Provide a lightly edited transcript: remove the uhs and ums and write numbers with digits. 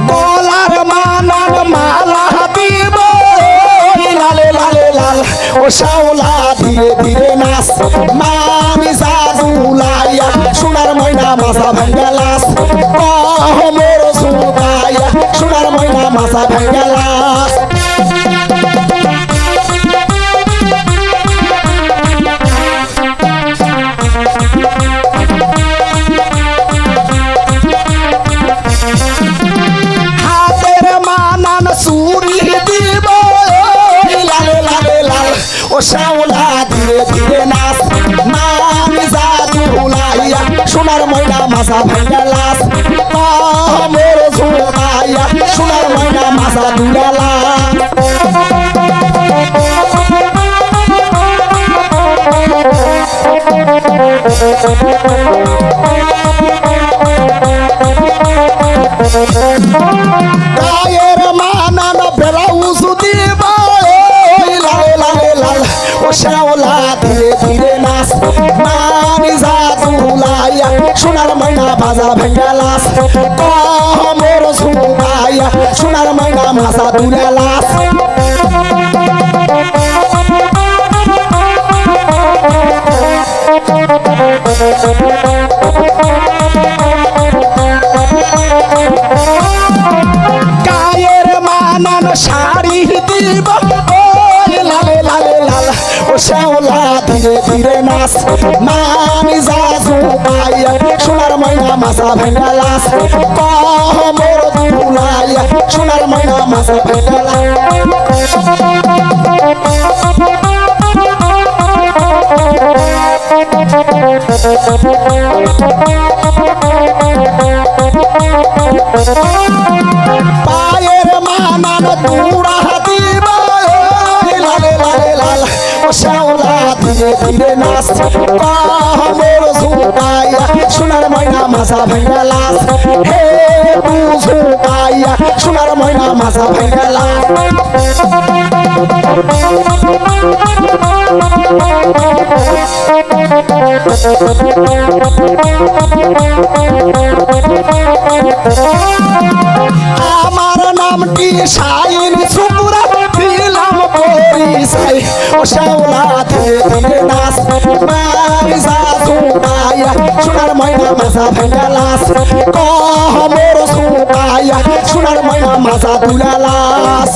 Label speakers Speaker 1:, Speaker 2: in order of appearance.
Speaker 1: বলার মানান মালা দিব লালে লালে লাল ও শাওলা ধীরে ধীরে নাচ মামি জাদুলাইয়া সোনার ময়না মাথা ভাঙ্গা লাস মোর সুদাইয়া সোনার ময়না মাথা ভাঙ্গা লাস হাতের মানান চুরি দিব লালে লালে লাল ও শাওলা ধীরে ধীরে নাচ মামি জাদুলাইয়া সোনার ময়না মাথা ভাঙ্গা লাস মোর সুদাইয়া সোনার ময়না মাথা ভাঙ্গা লাস গায়ের মানান ব্লাউজ দিব লালে লালে লাল ও শাওলা ধীরে ধীরে নাচ মামি জাদুলাইয়া সোনার ময়না বাজা ভাঙ্গা লাস মোর সুদাইয়া সোনার ময়না মাথা দুলা লাস গায়ের মানান শাড়ি দিব লালে লালে লাল ও শাওলা ধীরে ধীরে নাচ মামি জাদুলাইয়া সোনার ময়না মাথা ভাঙ্গা লাস মোর দুলাইয়া সোনার ময়না মাথা ভাঙ্গা লাস পায়ের মানান দুরা দিব লালে লালে লাল ও শাওলা ধীরে ধীরে নাচ মোর সুদাইয়া সোনার ময়না মাথা ভাঙ্গা লাস হে সুদাইয়া সোনার ময়না মাথা ভাঙ্গা লাস আমার নামটি শাইন সুপুরা দিলাম পরিচয় ও শাওলা ধীরে ধীরে নাচ মামি জাদুলাইয়া সোনার ময়না মাথা ভাঙ্গা লাস মোর সুদাইয়া সোনার ময়না মাথা দুলা লাস